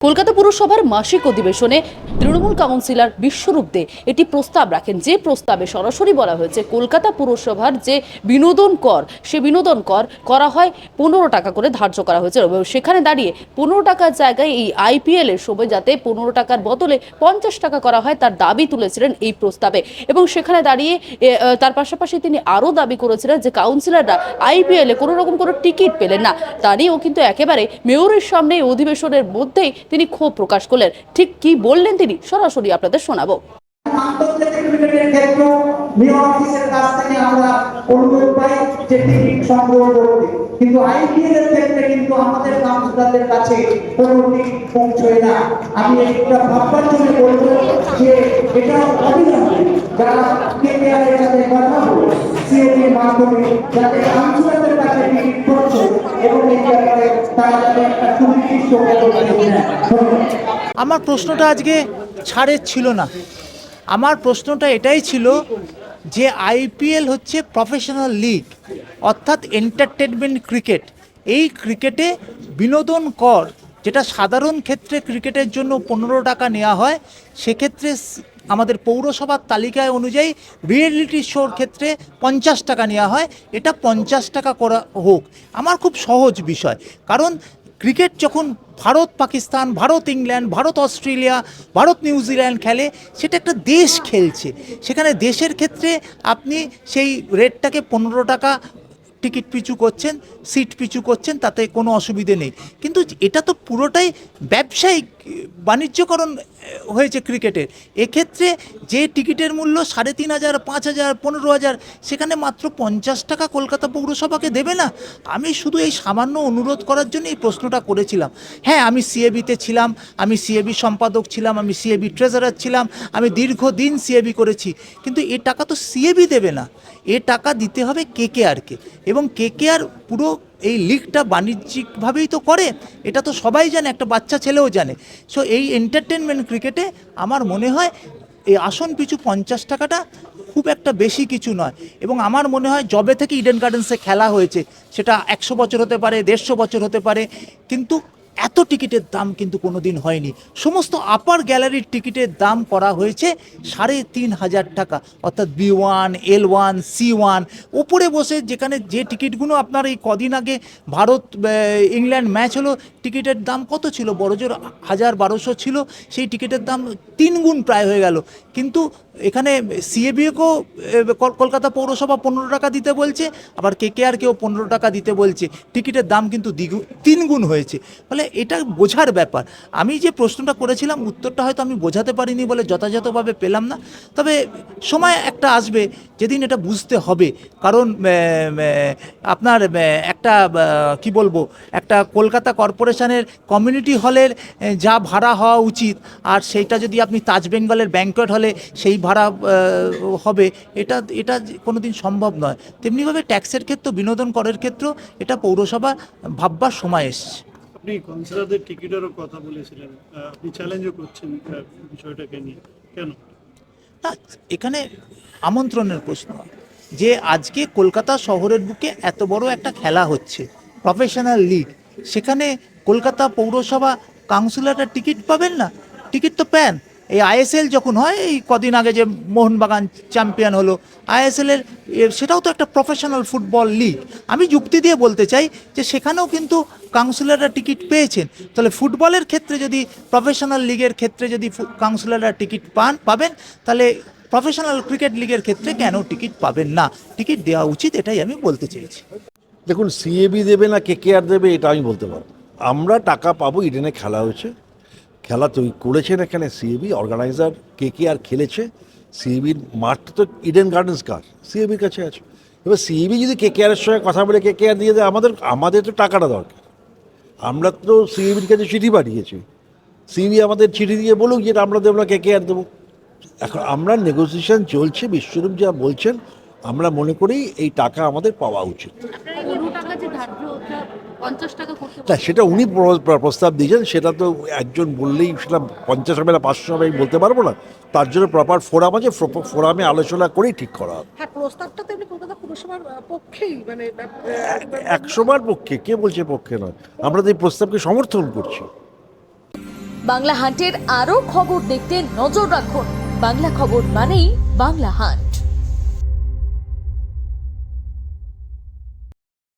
কলকাতা পুরসভার মাসিক অধিবেশনে তৃণমূল কাউন্সিলর বিশ্বরূপ দে একটি প্রস্তাব রাখেন, যে প্রস্তাবে সরাসরি বলা হয়েছে কলকাতা পুরসভার যে বিনোদন কর, সে বিনোদন কর করা হয় 15 টাকা করে ধার্য করা হয়েছে। এবং সেখানে দাঁড়িয়ে 15 টাকার জায়গায় এই আইপিএল এর সময় যাতে 15 টাকার বদলে 50 টাকা করা হয় তার দাবি তুলেছিলেন এই প্রস্তাবে। এবং সেখানে দাঁড়িয়ে তার পাশাপাশি তিনি আরও দাবি করেছিলেন যে কাউন্সিলররা আইপিএল এ কোনো রকম কোনো টিকিট পেলেন না। তা নিয়েও কিন্তু একেবারে মেয়রের সামনে অধিবেশনের মধ্যেই তিনি ক্ষোভ প্রকাশ করলেন। ঠিক কি বললেন তিনি সরাসরি আপনাদের শোনাবো। আন্তর্জাতিক ক্রিকেটের ক্ষেত্রে মেয়র অফিসের কাছ থেকে আমরা অনুরোধ পাই যে টিকিট সংগ্রহ করতে, কিন্তু আইপিএল এর ক্ষেত্রে কিন্তু আমাদের কাউন্সিলরদের কাছে কোনো টিকিট পৌঁছয় না। আমি একটা ভাববার জন্য বলবো যে এটা অবিলম্বে যারা কেকেআর এর সাথে কথা বলে সিএবির মাধ্যমে যাতে কাউন্সিলরদের কাছে টিকিট পৌঁছে এবং এই ব্যাপারে তারা যাতে একটা সুনির্দিষ্ট পদক্ষেপ নেয়। আমার প্রশ্নটা আজকে ছাড়ের ছিল না। আমার প্রশ্নটা এটাই ছিল যে আইপিএল হচ্ছে প্রফেশনাল লিগ, অর্থাৎ এন্টারটেনমেন্ট ক্রিকেট। এই ক্রিকেটে বিনোদন কর যেটা সাধারণ ক্ষেত্রে ক্রিকেটের জন্য 15 টাকা নেওয়া হয়, সেক্ষেত্রে আমাদের পৌরসভার তালিকায় অনুযায়ী রিয়েলিটি শোর ক্ষেত্রে 50 টাকা নেওয়া হয়। এটা 50 টাকা করা হোক। আমার খুব সহজ বিষয়, কারণ ক্রিকেট যখন Bharat Pakistan, Bharat England, Bharat Australia, Bharat New Zealand খেলে, সেটা একটা দেশ খেলছে। সেখানে দেশের ক্ষেত্রে আপনি সেই রেটটাকে 15 টাকা টিকিট পিছু করছেন, সিট পিছু করছেন, তাতে কোনো অসুবিধে নেই। কিন্তু এটা তো পুরোটাই ব্যবসায়িক বাণিজ্যকরণ হয়েছে ক্রিকেটের। এক্ষেত্রে যে টিকিটের মূল্য 3,500, 5,000, 15,000, সেখানে মাত্র 50 টাকা কলকাতা পৌরসভাকে দেবে না। আমি শুধু এই সামান্য অনুরোধ করার জন্য এই প্রশ্নটা করেছিলাম। হ্যাঁ, আমি সিএবিতে ছিলাম, আমি সিএবি সম্পাদক ছিলাম, আমি সিএবি ট্রেজারার ছিলাম, আমি দীর্ঘদিন সিএবি করেছি, কিন্তু এ টাকা তো সিএবি দেবে না, এ টাকা দিতে হবে কেকেআরকে। এবং কেকেআর পুরো এই লিগটা বাণিজ্যিকভাবেই তো করে, এটা তো সবাই জানে, একটা বাচ্চা ছেলেও জানে। সো এই এন্টারটেনমেন্ট ক্রিকেটে আমার মনে হয় এই আসন পিছু 50 টাকাটা খুব একটা বেশি কিছু নয়। এবং আমার মনে হয় যবে থেকে ইডেন গার্ডেন্সে খেলা হয়েছে, সেটা 100 বছর হতে পারে, 150 বছর হতে পারে, কিন্তু এত টিকিটের দাম কিন্তু কোনো দিন হয়নি। সমস্ত আপার গ্যালারির টিকিটের দাম করা হয়েছে 3,500 টাকা, অর্থাৎ B1, L1, C1। ওপরে বসে যেখানে যে টিকিটগুলো আপনার এই কদিন আগে ভারত ইংল্যান্ড ম্যাচ হলো, টিকিটের দাম কত ছিল? বড়জোর 1,000-1,200 ছিল, সেই টিকিটের দাম 3 গুণ প্রায় হয়ে গেল। কিন্তু এখানে সিএবিকেও কলকাতা পৌরসভা 15 টাকা দিতে বলছে, আবার কেকেআরকেও 15 টাকা দিতে বলছে। টিকিটের দাম কিন্তু 3 গুণ হয়েছে। ফলে এটা বোঝার ব্যাপার। আমি যে প্রশ্নটা করেছিলাম, উত্তরটা হয়তো আমি বোঝাতে পারিনি বলে যথাযথভাবে পেলাম না। তবে সময় একটা আসবে যেদিন এটা বুঝতে হবে। কারণ আপনার একটা কি বলবো, একটা কলকাতা কর্পোরেশনের কমিউনিটি হলের যা ভাড়া হওয়া উচিত, আর সেইটা যদি আপনি তাজ বেঙ্গলের ব্যাঙ্কোয়েট হলে সেই ভাড়া হবে, এটা কোনোদিন সম্ভব নয়। তেমনিভাবে ট্যাক্সের ক্ষেত্রে, বিনোদন করের ক্ষেত্রেও এটা পৌরসভা ভাববার সময় এসছে। আপনি কাউন্সিলরদের টিকিটেরও কথা বলেছিলেন, আপনি চ্যালেঞ্জও করছেন বিষয়টাকে নিয়ে, কেন? না, এখানে আমন্ত্রণের প্রশ্ন, যে আজকে কলকাতা শহরের বুকে এত বড় একটা খেলা হচ্ছে, প্রফেশনাল লিগ, সেখানে কলকাতা পৌরসভা কাউন্সিলররা টিকিট পাবেন না? টিকিট তো প্যান। এই আইএসএল যখন হয়, এই কদিন আগে যে মোহনবাগান চ্যাম্পিয়ন হলো আইএসএলের, সেটাও তো একটা প্রফেশনাল ফুটবল লিগ। আমি যুক্তি দিয়ে বলতে চাই যে সেখানেও কিন্তু কাউন্সিলররা টিকিট পেয়েছেন। তাহলে ফুটবলের ক্ষেত্রে যদি, প্রফেশনাল লিগের ক্ষেত্রে যদি কাউন্সিলররা টিকিট পাবেন, তাহলে প্রফেশনাল ক্রিকেট লিগের ক্ষেত্রে কেন টিকিট পাবেন না? টিকিট দেওয়া উচিত, এটাই আমি বলতে চেয়েছি। দেখুন, সিএবি দেবে না কেকেআর দেবে এটা আমি বলতে পারবো। আমরা টাকা পাবো, ইডেনে খেলা হয়েছে, খেলা তৈরি করেছেন এখানে সিএবি, অর্গানাইজার কেকেআর খেলেছে। সিএবির মাঠটা তো ইডেন গার্ডেন্স কার, সিএবির কাছে আছে। এবার সিএবি যদি কেকেআরের সঙ্গে কথা বলে কেকেআর দিয়ে দেয়, আমাদের তো টাকাটা দরকার। আমরা তো সিএবির কাছে চিঠি পাঠিয়েছি, সিএবি আমাদের চিঠি দিয়ে বলুক যে আমরা দেবো না, কেকেআর দেবো। এখন আমরা নেগোসিয়েশন চলছে, বিশ্বরূপ যা বলছেন, আমরা মনে করি এই টাকা আমাদের পাওয়া উচিত। না, সেটা উনি প্রস্তাব দিয়েছেন, সেটা তো একজন বললেই সেটা 50 হবে না 500 হবে আমি বলতে পারবো না। তার জন্য প্রপার ফোরাম আছে, ফোরামে আলোচনা করেই ঠিক করা হবে। হ্যাঁ, প্রস্তাবটা তো এমনি কলকাতা পুরসভার পক্ষেই, মানে 100বার পক্ষে, কে বলছে পক্ষে নয়? আমরা তো এই প্রস্তাবকে সমর্থন করছি। বাংলা হান্টের আরও খবর দেখতে নজর রাখুন। বাংলা খবর মানেই বাংলা হান্ট।